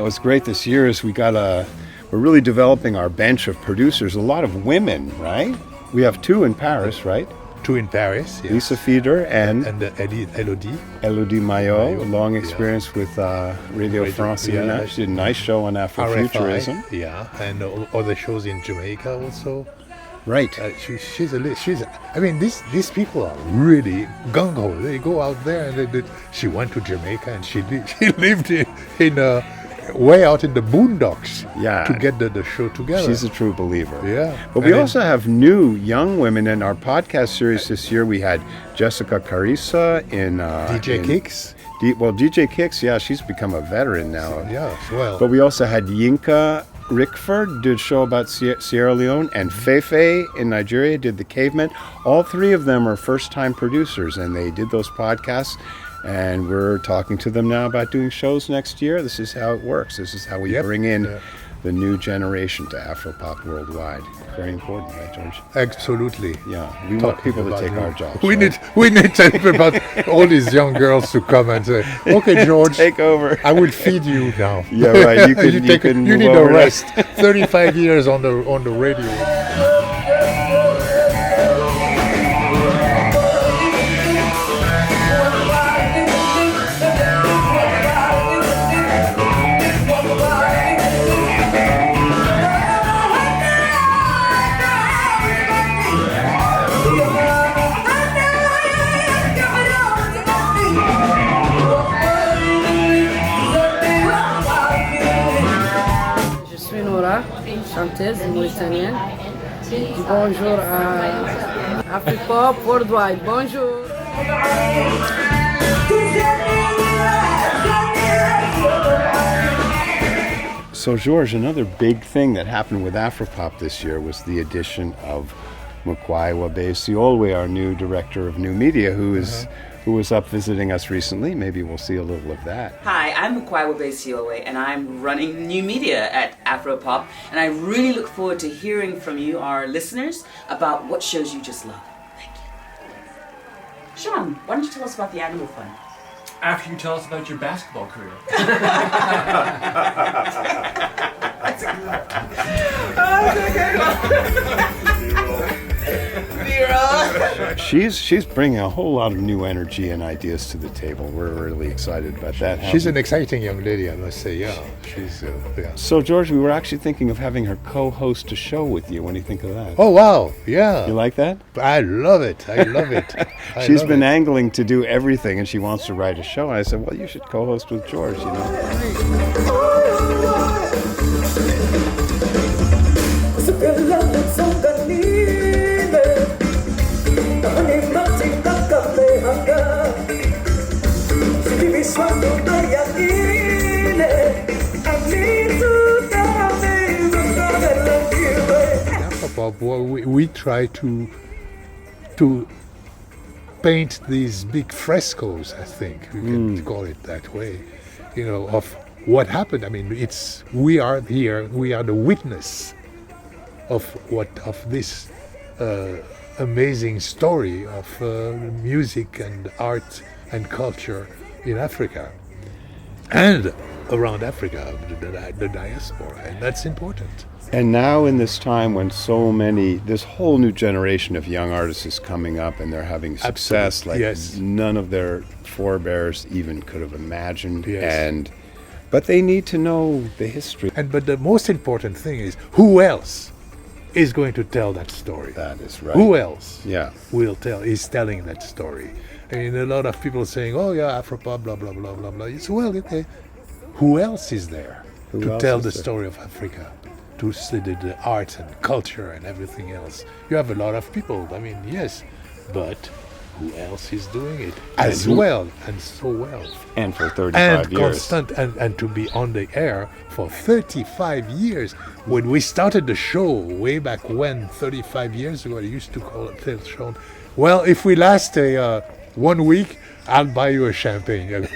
what's great this year is we're really developing our bench of producers. A lot of women, right? We have 2 in Paris, right? 2 in Paris, yes. Lisa Fieder and Elodie. Elodie Maillot, long experience with Radio France. Yeah. She did a nice show on Afrofuturism. RFI, yeah, and other shows in Jamaica also. Right. These people are really gung-ho. They go out there and she went to Jamaica and she lived in way out in the boondocks to get the show together. She's a true believer. Yeah. But we also have new young women in our podcast series this year. We had Jessica Carissa in... DJ Kicks. DJ Kicks, she's become a veteran now. Yeah, well. But we also had Yinka Rickford did a show about Sierra Leone, and Fefe in Nigeria did The Cavemen. All 3 of them are first-time producers, and they did those podcasts. And we're talking to them now about doing shows next year. This is how it works. This is how we bring in the new generation to Afropop worldwide. Very important, right, George? Absolutely. Yeah, we want people to take our jobs. We need to talk about all these young girls to come and say, "Okay, George, take over. I will feed you now." Yeah, right. You need a rest. 35 years on the radio. Chanteuse mauritanienne. Bonjour à Afropop Worldwide. Bonjour. So, Georges, another big thing that happened with Afropop this year was the addition of Mukwai Wabesiolwe, our new director of new media, who was up visiting us recently. Maybe we'll see a little of that. Hi, I'm Mukwai Wabesiolwe, and I'm running new media at Afropop, and I really look forward to hearing from you, our listeners, about what shows you just love. Thank you. Sean, why don't you tell us about the annual fund? After you tell us about your basketball career. She's bringing a whole lot of new energy and ideas to the table. We're really excited about that. She's an exciting young lady, I must say. Yeah, she's. So, George, we were actually thinking of having her co-host a show with you. What do you think of that? Oh wow, yeah. You like that? I love it. She's been angling to do everything, and she wants to write a show. And I said, well, you should co-host with George. We try to paint these big frescoes, I think we can call it that way, of what happened. I mean, we are here, we are the witness of this amazing story of music and art and culture in Africa and around Africa, the diaspora, and that's important. And now in this time when this whole new generation of young artists is coming up and they're having success none of their forebears even could have imagined. Yes. But they need to know the history. But the most important thing is, who else is going to tell that story? That is right. Who else is telling that story? I mean, a lot of people saying, oh yeah, Afropop, blah, blah, blah, blah, blah. It's, well, okay. Who else is there to tell the story of Africa? To study the art and culture and everything else. You have a lot of people, I mean, yes, but who else is doing it as well and so well? And for 35 years. Constant, and to be on the air for 35 years. When we started the show way back when, 35 years ago, I used to call it Sean, well, if we last 1 week, I'll buy you a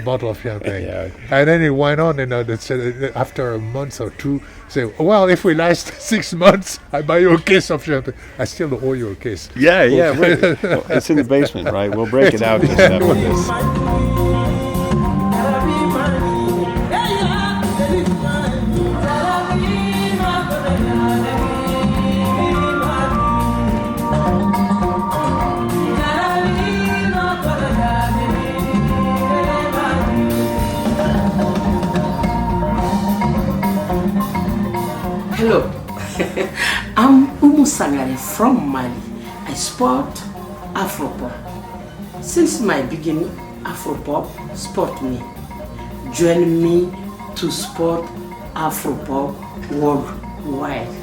bottle of champagne. And then it went on, after a month or two, say, well, if we last 6 months, I buy you a case of champagne. I still owe you a case. Yeah, right. Well, it's in the basement, right? We'll break it out just after this. Sangare from Mali. I sport Afropop. Since my beginning, Afropop sport me. Join me to sport Afropop worldwide.